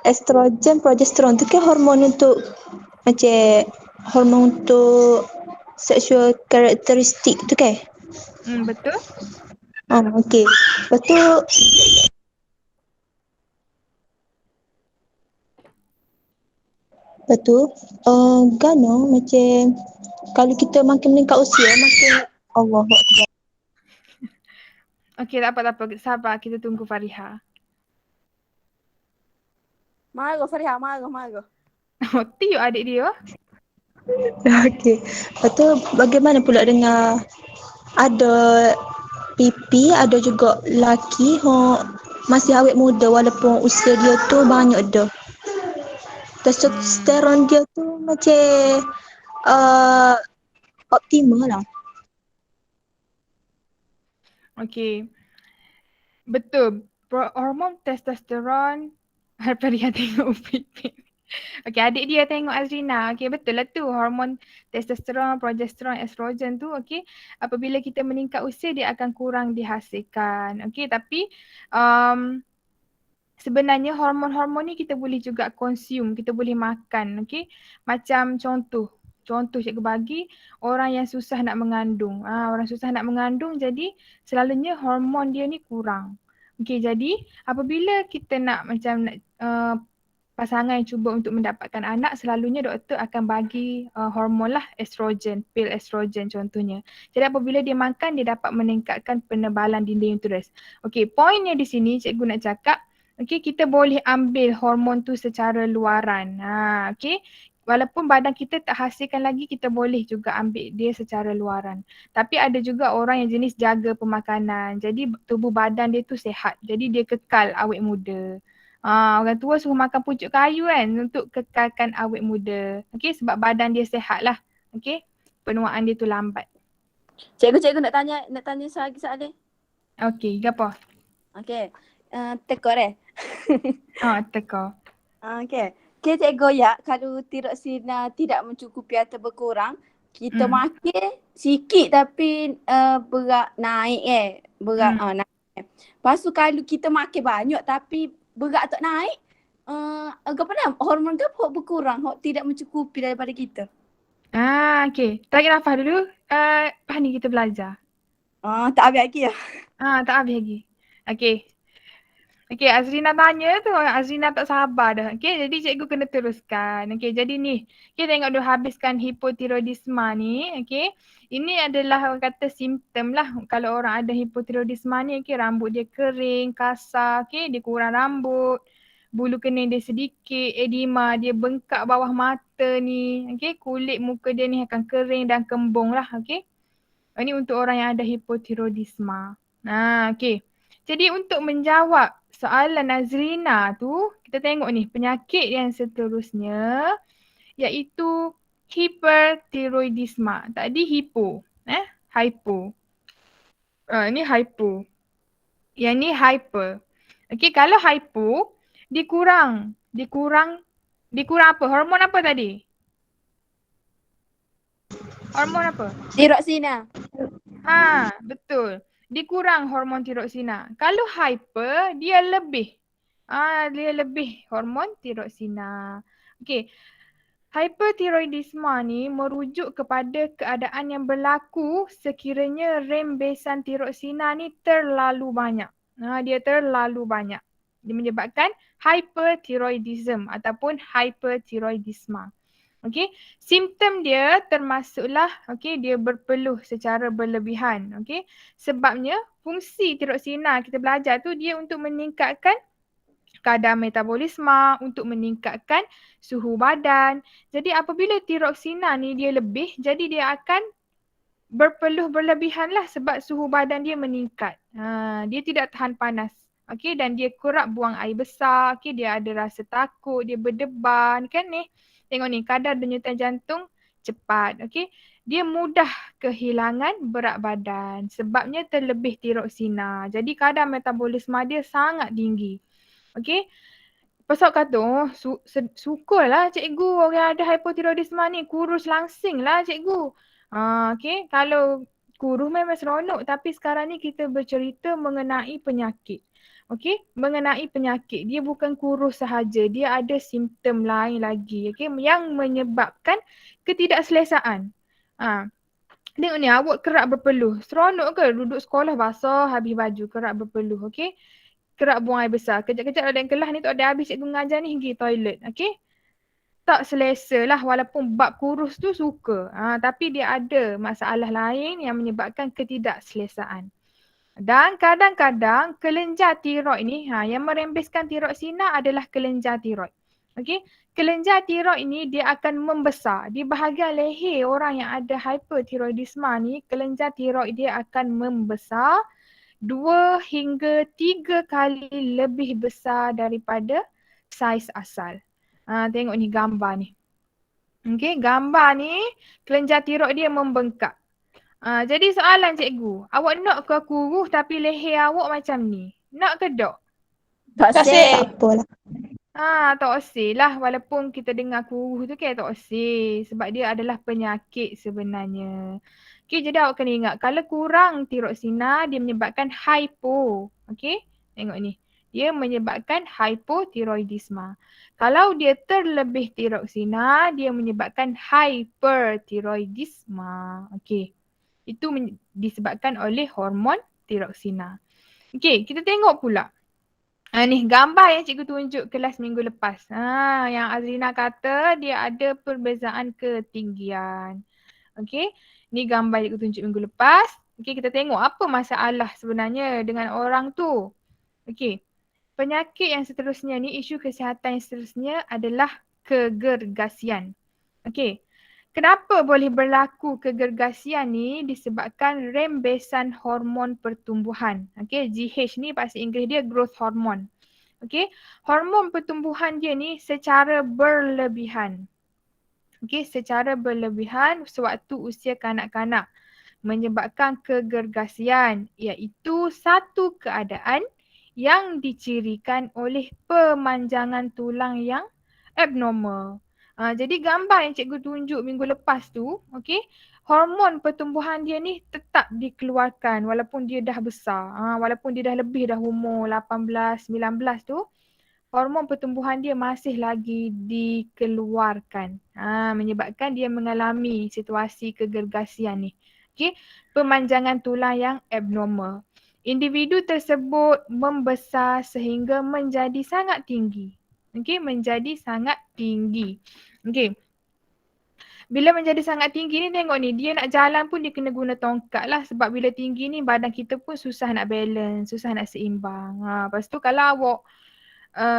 estrogen, progesteron tu kan hormon untuk macam hormon untuk sexual karakteristik tu kan? Betul. Okey. Betul. Betul. Gano macam kalau kita makin meningkat usia makin Allah. Okey, tak apa. Sabar, kita tunggu Fariha. Marah Fariha, marah. Tiup adik dia. Okey. Betul. Bagaimana pula dengan ada pipi, ada juga lelaki masih awet muda walaupun usia dia tu banyak dah. Testosteron dia tu macam optimal lah. Okey. Betul. Hormon testosteron. Fariha tengok pipi. Okey, adik dia tengok Azrina. Okey, betul lah tu. Hormon testosteron, progesteron, estrogen tu, okey, apabila kita meningkat usia dia akan kurang dihasilkan. Okey, tapi sebenarnya hormon-hormon ni kita boleh juga consume, kita boleh makan, okey. Macam contoh cikgu bagi orang yang susah nak mengandung. Orang susah nak mengandung jadi selalunya hormon dia ni kurang. Okey, jadi apabila kita nak macam pasangan yang cuba untuk mendapatkan anak, selalunya doktor akan bagi hormon lah, estrogen, pil estrogen contohnya. Jadi apabila dia makan, dia dapat meningkatkan penebalan dinding uterus. Okey, poinnya di sini cikgu nak cakap, okey, kita boleh ambil hormon tu secara luaran. Okey. Walaupun badan kita tak hasilkan lagi, kita boleh juga ambil dia secara luaran. Tapi ada juga orang yang jenis jaga pemakanan. Jadi tubuh badan dia tu sihat. Jadi dia kekal awet muda. Orang tua suruh makan pucuk kayu kan untuk kekalkan awet muda. Okey, sebab badan dia sihat lah. Okey, penuaan dia tu lambat. Cikgu nak tanya lagi soalan. Okey, apa? Okey. Tekor Teka. Okey. Okay, cikgu ya, kalau tiroksina tidak mencukupi atau berkurang, kita makan sikit tapi berat naik berat naik. Lepas tu kalau kita makan banyak tapi berat tak naik, apa nama hormon ke hok berkurang, hok tidak mencukupi daripada kita. Okey. Tarik nafas dulu. Lepas ni kita belajar. Tak habis lagi ya? Tak habis lagi. Okey. Okey, Azrina tanya tu, Azrina tak sabar dah. Okey, jadi cikgu kena teruskan. Okey, jadi ni, kita tengok dulu habiskan hipotiroidisma ni. Okey, ini adalah orang kata simptom lah. Kalau orang ada hipotiroidisma ni, okey, rambut dia kering, kasar, okey, dia kurang rambut, bulu kening dia sedikit, edema, dia bengkak bawah mata ni. Okey, kulit muka dia ni akan kering dan kembung lah. Okey, ini untuk orang yang ada hipotiroidisma. Okey. Jadi untuk menjawab soalan Nazrina tu, kita tengok ni penyakit yang seterusnya iaitu hipertiroidisma. Tadi hypo, hypo. Ini hypo. Yang ni hyper. Okey, kalau hypo dikurang apa? Hormon apa tadi? Hormon apa? Tiroksina. Betul. Dikurang hormon tiroksina. Kalau hyper, dia lebih. Dia lebih hormon tiroksina. Okey. Hypertiroidisma ni merujuk kepada keadaan yang berlaku sekiranya rembesan tiroksina ni terlalu banyak. Dia terlalu banyak. Dia menyebabkan hypertiroidism ataupun hypertiroidisma. Okey, simptom dia termasuklah dia berpeluh secara berlebihan. Okey, sebabnya fungsi tiroksina kita belajar tu dia untuk meningkatkan kadar metabolisme, untuk meningkatkan suhu badan. Jadi apabila tiroksina ni dia lebih, jadi dia akan berpeluh berlebihan lah sebab suhu badan dia meningkat. Dia tidak tahan panas. Okey, dan dia kerap buang air besar. Okey, dia ada rasa takut, dia berdebar kan ni. Tengok ni, kadar denyutan jantung cepat. Okey, dia mudah kehilangan berat badan sebabnya terlebih tiroksina. Jadi kadar metabolisme dia sangat tinggi. Okey, pasal kata, syukurlah cikgu orang ada hypotiroidisma ni, kurus langsing lah cikgu. Okey, kalau kurus memang seronok tapi sekarang ni kita bercerita mengenai penyakit. Okey, mengenai penyakit. Dia bukan kurus sahaja, dia ada simptom lain lagi yang menyebabkan ketidakselesaan. Tengok ni, awak kerap berpeluh. Seronok ke duduk sekolah basah habis baju kerap berpeluh, okey? Kerap buang air besar. Kejap-kejap dalam kelas ni tak ada habis cikgu mengajar ni pergi toilet, okey? Tak selesa lah walaupun bab kurus tu suka. Tapi dia ada masalah lain yang menyebabkan ketidakselesaan. Dan kadang-kadang kelenjar tiroid ni, yang merembeskan tiroksina adalah kelenjar tiroid. Okey, kelenjar tiroid ni dia akan membesar. Di bahagian leher orang yang ada hypertiroidisma ni, kelenjar tiroid dia akan membesar 2 hingga 3 kali lebih besar daripada saiz asal. Tengok ni gambar ni. Okey, gambar ni kelenjar tiroid dia membengkak. Jadi soalan cikgu, awak nak ke kurus tapi leher awak macam ni? Nak ke tak? Tak say. Tak apalah. Tak oseh lah walaupun kita dengar kurus tu tak oseh sebab dia adalah penyakit sebenarnya. Okey, jadi awak kena ingat kalau kurang tiroksina dia menyebabkan hypo. Okey, tengok ni. Dia menyebabkan hypotiroidisma. Kalau dia terlebih tiroksina dia menyebabkan hypertiroidisma. Okey. Itu disebabkan oleh hormon tiroksina. Okey, kita tengok pula. Ni gambar yang cikgu tunjuk kelas minggu lepas. Yang Azrina kata dia ada perbezaan ketinggian. Okey. Ni gambar cikgu tunjuk minggu lepas. Okey, kita tengok apa masalah sebenarnya dengan orang tu. Okey. Penyakit yang seterusnya ni, isu kesihatan yang seterusnya adalah kegergasian. Okey. Kenapa boleh berlaku kegergasian ni? Disebabkan rembesan hormon pertumbuhan. Okey, GH ni bahasa Inggeris dia growth hormone. Okey, hormon pertumbuhan dia ni secara berlebihan. Okey, secara berlebihan sewaktu usia kanak-kanak menyebabkan kegergasian, iaitu satu keadaan yang dicirikan oleh pemanjangan tulang yang abnormal. Jadi gambar yang cikgu tunjuk minggu lepas tu, okey, hormon pertumbuhan dia ni tetap dikeluarkan walaupun dia dah besar. Walaupun dia dah lebih dah umur 18, 19 tu, hormon pertumbuhan dia masih lagi dikeluarkan. Menyebabkan dia mengalami situasi kegergasian ni. Okey, pemanjangan tulang yang abnormal. Individu tersebut membesar sehingga menjadi sangat tinggi. Okey, menjadi sangat tinggi. Okey. Bila menjadi sangat tinggi ni, tengok ni, dia nak jalan pun dia kena guna tongkat lah, sebab bila tinggi ni badan kita pun susah nak balance, susah nak seimbang. Lepas tu kalau awak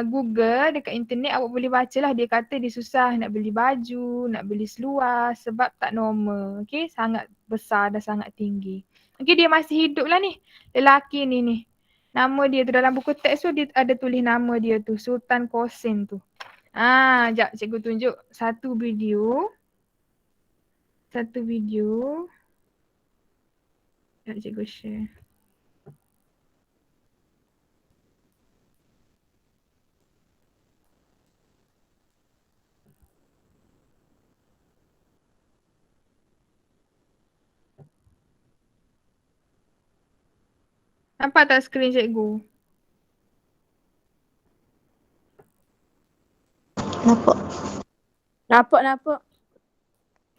Google dekat internet, awak boleh baca lah, dia kata dia susah nak beli baju, nak beli seluar sebab tak normal. Okay, sangat besar dan sangat tinggi. Okay, dia masih hidup lah ni, lelaki ni. Nama dia tu dalam buku teks tu dia ada tulis nama dia tu, Sultan Qasim tu. Sekejap cikgu tunjuk satu video. Sekejap cikgu share. Nampak tak skrin cikgu? Nampak.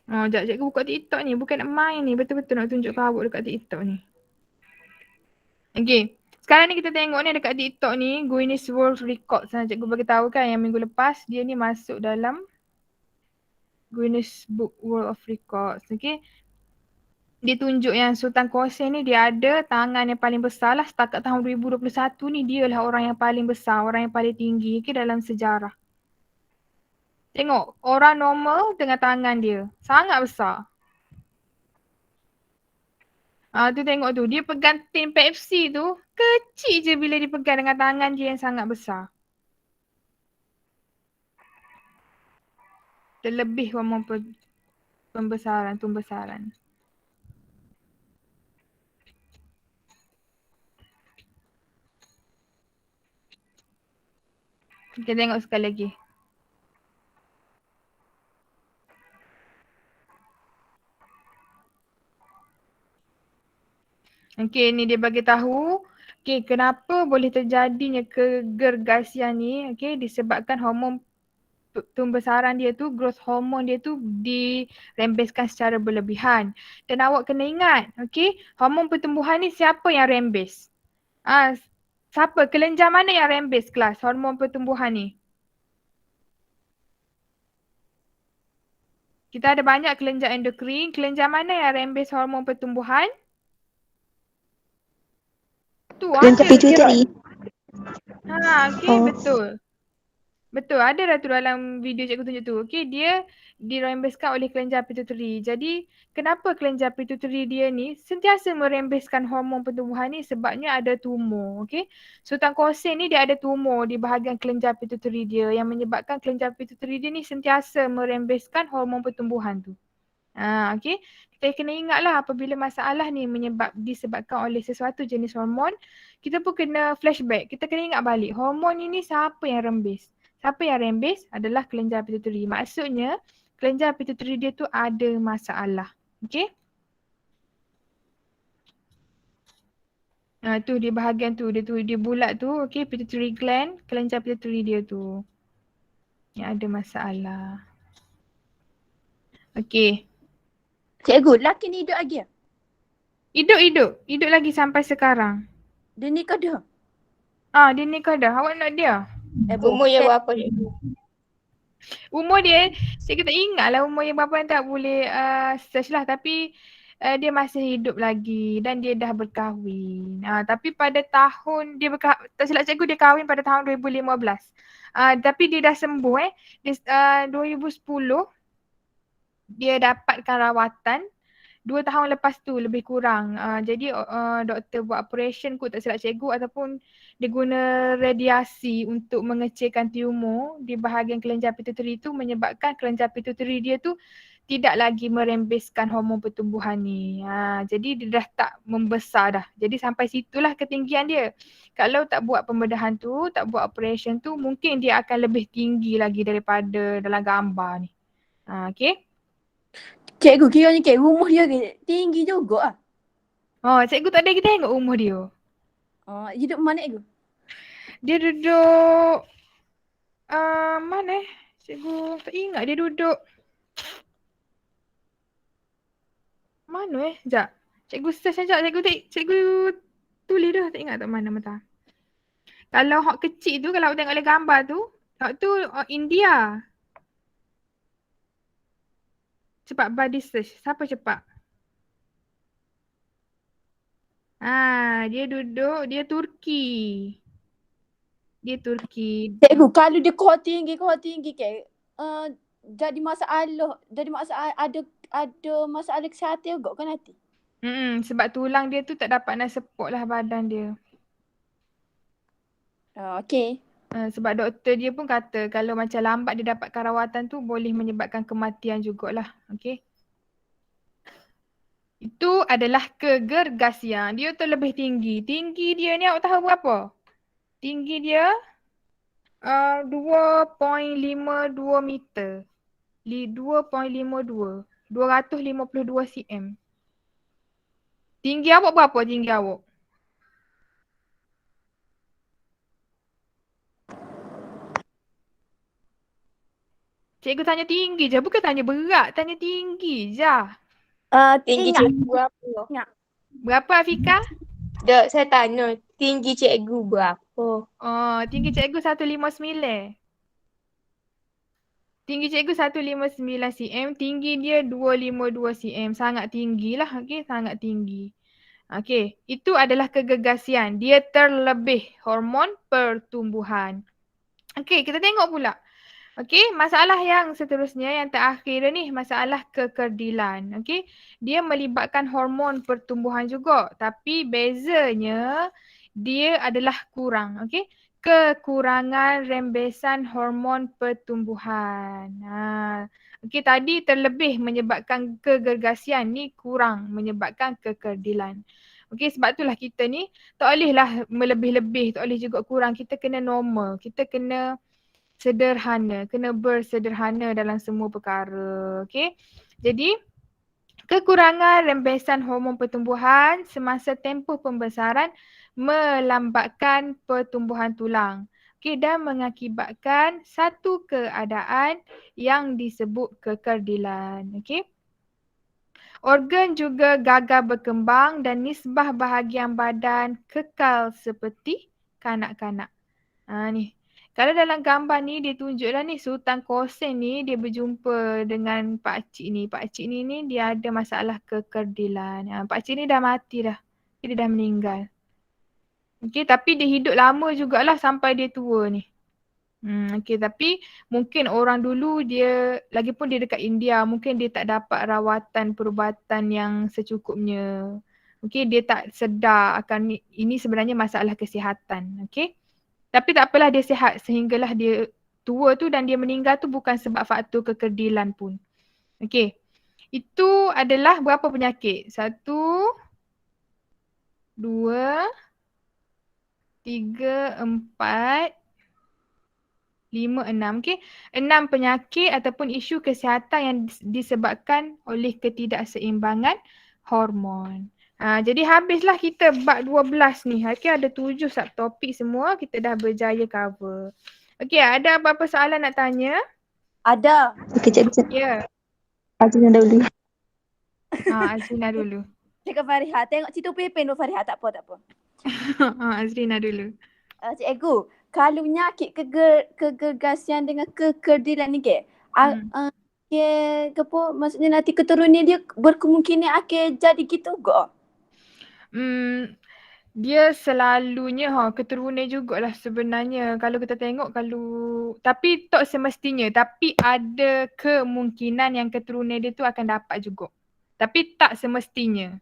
Sekejap cikgu buka TikTok ni. Bukan nak main ni. Betul-betul nak tunjuk ke awak dekat TikTok ni. Okay. Sekarang ni kita tengok ni dekat TikTok ni. Guinness World Records. Cikgu bagi tahu kan yang minggu lepas dia ni masuk dalam Guinness Book World of Records. Okay. Dia tunjuk yang Sultan Qasim ni dia ada tangan yang paling besar lah. Setakat tahun 2021 ni dia lah orang yang paling besar. Orang yang paling tinggi dalam sejarah. Tengok orang normal dengan tangan dia. Sangat besar. Tu tengok tu. Dia pegang tin Pepsi tu. Kecil je bila dia pegang dengan tangan dia yang sangat besar. Terlebih hormon pembesaran. Kita tengok sekali lagi. Okey, ni dia bagi tahu. Okey, kenapa boleh terjadinya kegergasian ni? Okey, disebabkan hormon pembesaran dia tu, growth hormone dia tu dirembeskan secara berlebihan. Dan awak kena ingat, okey, hormon pertumbuhan ni siapa yang rembes? Siapa? Kelenjar mana yang rembes kelas hormon pertumbuhan ni? Kita ada banyak kelenjar endokrin. Kelenjar mana yang rembes hormon pertumbuhan? Tu Kelenjar pituitari. Okey, betul. Betul, ada dah tu dalam video cikgu tunjuk tu. Okey, dia dirembeskan oleh kelenjar pituitari. Jadi, kenapa kelenjar pituitari dia ni sentiasa merembeskan hormon pertumbuhan ni? Sebabnya ada tumor. Okey, Sultan Qasim ni dia ada tumor di bahagian kelenjar pituitari dia yang menyebabkan kelenjar pituitari dia ni sentiasa merembeskan hormon pertumbuhan tu. Okey, kita kena ingatlah apabila masalah ni disebabkan oleh sesuatu jenis hormon, kita pun kena flashback. Kita kena ingat balik, hormon ini siapa yang rembes? Siapa yang rembes adalah kelenjar pituitari. Maksudnya, kelenjar pituitari dia tu ada masalah. Okey? Tu di bahagian tu, dia bulat tu, okey, pituitary gland, kelenjar pituitari dia tu. Yang ada masalah. Okey. Cikgu, lelaki ni hidup lagi ya? Hidup lagi sampai sekarang. Dia nikah dah? Dia nikah dah. Awak nak dia? Umur dia berapa dia? Umur dia, cikgu tak ingat lah umur yang berapa, tak boleh search lah. Tapi dia masih hidup lagi dan dia dah berkahwin. Tapi pada tahun, tak silap cikgu dia kahwin pada tahun 2015. Tapi dia dah sembuh Dia 2010 dia dapatkan rawatan. 2 tahun lepas tu lebih kurang. Jadi doktor buat operation kot tak silap cikgu, ataupun dia guna radiasi untuk mengecilkan tumor di bahagian kelenjar pituitari tu, menyebabkan kelenjar pituitari dia tu tidak lagi merembeskan hormon pertumbuhan ni. Jadi dia dah tak membesar dah. Jadi sampai situlah ketinggian dia. Kalau tak buat pembedahan tu, tak buat operation tu, mungkin dia akan lebih tinggi lagi daripada dalam gambar ni. Okay. Cikgu kiranya umur dia tinggi juga Cikgu tak ada kita tengok umur dia. Hidup mana cikgu? Dia duduk mana cikgu tak ingat dia duduk mana sekejap. Cikgu search sekejap, cikgu tulis dah, tak ingat tak mana mata. Kalau hak kecil tu, kalau awak tengok oleh gambar tu, hak tu India. Cepat body search. Siapa cepat? Dia duduk, dia Turki. Cikgu, kalau dia kuat tinggi jadi masalah ada masalah kesihatan juga kan nanti? Sebab tulang dia tu tak dapat nak support lah badan dia. Okay. Sebab doktor dia pun kata kalau macam lambat dia dapatkan rawatan tu boleh menyebabkan kematian jugalah. Okay. Itu adalah kegergasian. Dia tu lebih tinggi. Tinggi dia ni awak tahu berapa? Tinggi dia 2.52 meter. 2.52. 252 cm. Tinggi awak berapa tinggi awak? Cikgu tanya tinggi je, bukan tanya berat, tanya tinggi je. Tinggi cikgu berapa? Berapa Afika? Dek, saya tanya, tinggi cikgu berapa? Tinggi cikgu 159. Tinggi cikgu 159 cm, tinggi dia 252 cm. Sangat tinggi lah, okay? Sangat tinggi. Okay, itu adalah kegegasian. Dia terlebih hormon pertumbuhan. Okay, kita tengok pula. Okay, masalah yang seterusnya, yang terakhir ni, masalah kekerdilan. Okay, dia melibatkan hormon pertumbuhan juga. Tapi bezanya, dia adalah kurang. Okay, kekurangan rembesan hormon pertumbuhan. Okay, tadi terlebih menyebabkan kegergasian, ni kurang menyebabkan kekerdilan. Okay, sebab itulah kita ni tak bolehlah melebih-lebih, tak boleh juga kurang. Kita kena normal, kita kena sederhana, kena bersederhana dalam semua perkara. Okay. Jadi, kekurangan rembesan hormon pertumbuhan semasa tempoh pembesaran melambatkan pertumbuhan tulang. Okay, dan mengakibatkan satu keadaan yang disebut kekerdilan. Okay. Organ juga gagal berkembang dan nisbah bahagian badan kekal seperti kanak-kanak. Ni. Kalau dalam gambar ni dia tunjuklah ni Sultan Kosen ni dia berjumpa dengan pakcik ni. Pakcik ni dia ada masalah kekerdilan. Pakcik ni dah mati dah. Dia dah meninggal. Okay, tapi dia hidup lama jugalah sampai dia tua ni. Okay, tapi mungkin orang dulu dia, lagipun dia dekat India, mungkin dia tak dapat rawatan perubatan yang secukupnya. Okay, dia tak sedar akan ini sebenarnya masalah kesihatan. Okay. Tapi tak apalah, dia sihat sehinggalah dia tua tu, dan dia meninggal tu bukan sebab faktor kekerdilan pun. Okey. Itu adalah berapa penyakit? 1, 2, 3, 4, 5, 6. Okey. 6 penyakit ataupun isu kesihatan yang disebabkan oleh ketidakseimbangan hormon. Jadi habislah kita bab 12 ni. Okay, ada 7 subtopik semua. Kita dah berjaya cover. Okay, ada apa-apa soalan nak tanya? Ada. Okey, cikgu. Ya. Azrina dulu. Azrina dulu. Cakap Fariha. Tengok cerita Pepin tu Fariha. Tak apa. Azrina dulu. Cikgu, kalau penyakit kegergasian dengan kekerdilan ni ke, maksudnya nanti keturunan dia berkemungkinan akan jadi gitu ke? Dia selalunya keturunan jugalah sebenarnya kalau kita tengok tapi tak semestinya, tapi ada kemungkinan yang keturunan dia tu akan dapat juga. Tapi tak semestinya.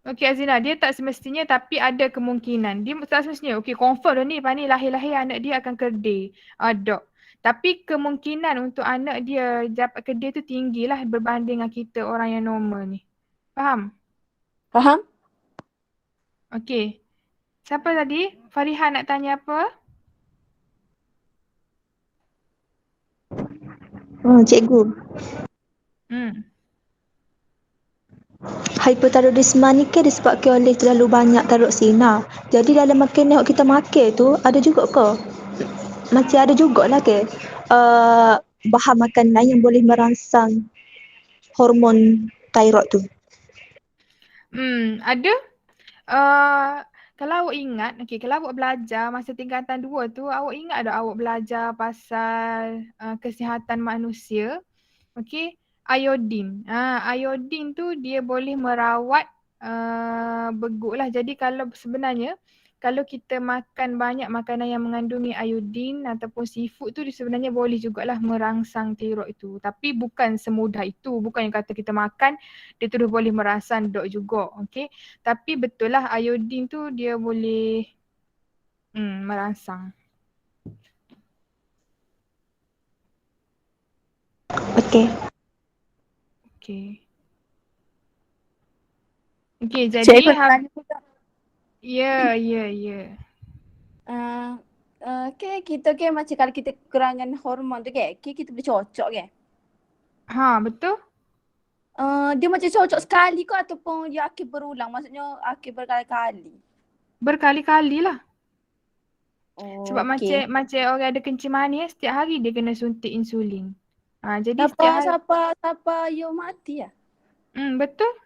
Okey Azina, dia tak semestinya tapi ada kemungkinan. Dia tak semestinya. Okey, confirm dah ni Pani lahir-lahir anak dia akan kerdil. Tak. Tapi kemungkinan untuk anak dia dapat kerdil tu tinggilah berbanding dengan kita orang yang normal ni. Faham? Faham? Okey. Siapa tadi? Fariha nak tanya apa? Cikgu. Hypothyroidisme ni ke disebabkan oleh terlalu banyak taruh sinar. Jadi dalam makanan yang kita makan tu ada juga ke? Macam ada jugalah ke bahan makanan yang boleh merangsang hormon thyroid tu. Ada. Kalau awak ingat, kalau awak belajar masa tingkatan 2 tu, awak ingat tak awak belajar pasal kesihatan manusia? Okey, iodin. Iodin tu dia boleh merawat beguk lah. Jadi sebenarnya kalau kita makan banyak makanan yang mengandungi iodin ataupun seafood tu dia sebenarnya boleh jugalah merangsang tiroid itu. Tapi bukan semudah itu. Bukan yang kata kita makan dia terus boleh merangsang dok juga. Okey. Tapi betul lah iodin tu dia boleh merangsang. Okey. Okey, jadi Ya. Okay, kita ke macam kalau kita kekurangan hormon tu ke, kita boleh cocok ke? Betul. Dia macam cocok sekali ke ataupun dia akan berulang? Maksudnya akan berkali-kali? Berkali-kali lah. Sebab Okay. macam orang ada kencing manis, setiap hari dia kena suntik insulin. Jadi Siapa you mati ya? Betul.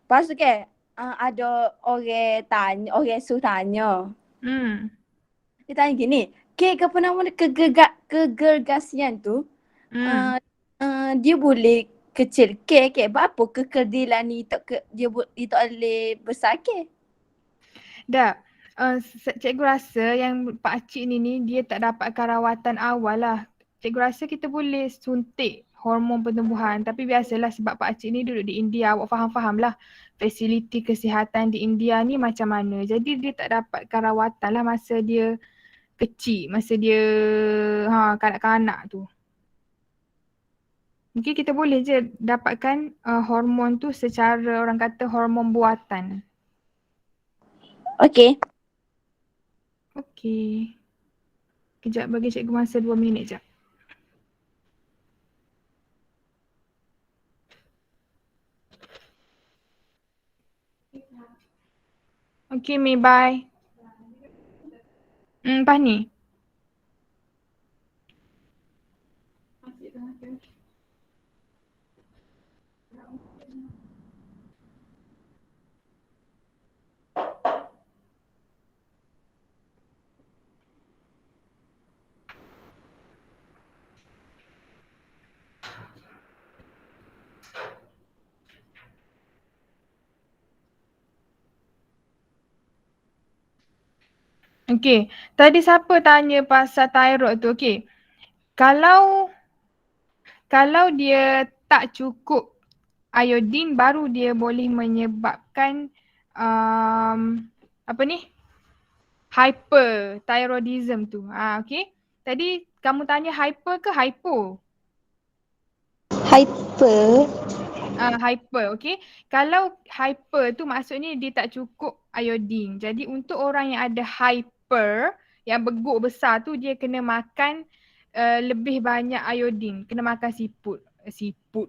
Lepas tu ke, ada orang suruh tanya. Dia tanya gini, apa nama kegergasian tu, dia boleh kecil ke? Apa kekerdilan ni dia tak boleh besar ke? Dah. Cikgu rasa yang Pak Cik ni dia tak dapatkan rawatan awal lah. Cikgu rasa kita boleh suntik hormon pertumbuhan. Tapi biasalah sebab Pak Cik ni duduk di India, awak faham-faham lah fasiliti kesihatan di India ni macam mana. Jadi dia tak dapatkan rawatan lah masa dia kecil, masa dia kanak-kanak tu. Mungkin kita boleh je dapatkan hormon tu secara orang kata hormon buatan. Okey. Kejap bagi cikgu masa 2 minit jap. Okey, Mi, bye. Pani. Okey, tadi siapa tanya pasal thyroid tu? Okey. Kalau dia tak cukup iodin baru dia boleh menyebabkan hyperthyroidism tu. Okey. Tadi kamu tanya hyper ke hypo? Hyper. Hyper, okey. Kalau hyper tu maksudnya dia tak cukup iodin. Jadi untuk orang yang ada hyper, yang beguk besar tu dia kena makan lebih banyak iodin. Kena makan seafood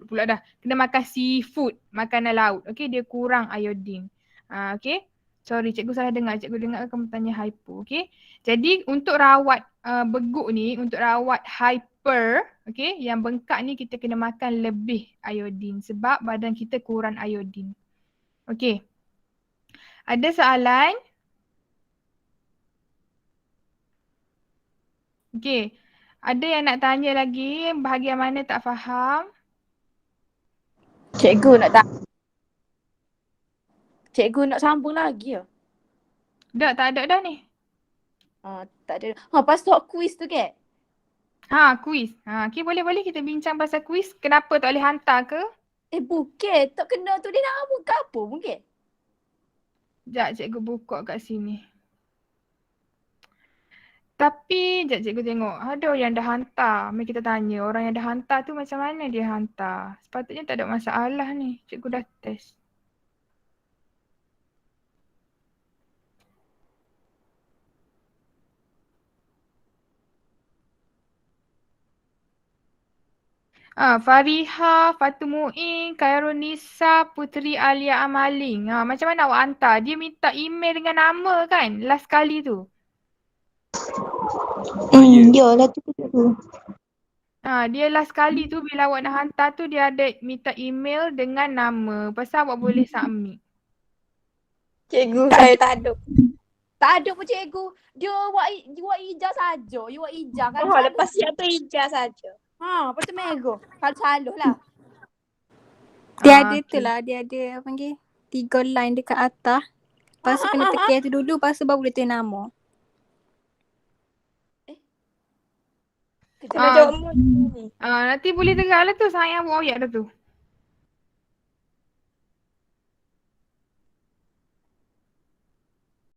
pula dah. Kena makan seafood, makanan laut. Okey, dia kurang iodin. Okey. Sorry, cikgu salah dengar. Cikgu dengar kamu tanya hypo, okey. Jadi untuk rawat beguk ni, untuk rawat okay, yang bengkak ni kita kena makan lebih iodin sebab badan kita kurang iodin. Okay. Ada soalan? Okay. Ada yang nak tanya lagi bahagian mana tak faham? Cikgu nak sambung lagi ya? Tak ada dah ni. Tak ada. Pasal kuis tu ke? Kuis. Okay, boleh kita bincang pasal kuis. Kenapa tak boleh hantar ke? Bukan. Tak kena tu dia nak buka apa mungkin? Sekejap cikgu buka kat sini. Tapi sekejap cikgu tengok. Ada yang dah hantar. Mari kita tanya. Orang yang dah hantar tu macam mana dia hantar? Sepatutnya tak ada masalah ni. Cikgu dah test. Fariha, Fatumu'in, Khairunisa, Puteri Alia Amaling. Macam mana awak hantar? Dia minta email dengan nama kan? Last kali tu. Yalah tu. Dia last kali tu bila awak nak hantar tu dia ada minta email dengan nama. Pasal awak boleh submit. Cikgu saya tak ada. Tak ada pun cikgu. Dia buat ijaz saja. You buat ijaz kan. Lepas siap tu ijaz saja. Lepas tu mego. Kalau saluh lah. Dia ada tu lah. Dia ada apa panggil 3 line dekat atas. Lepas tu kena tekan tu dulu. Lepas tu baru boleh tulis nama. Kita nak jawab ni. Nanti boleh tegak lah tu sayang awak dah tu.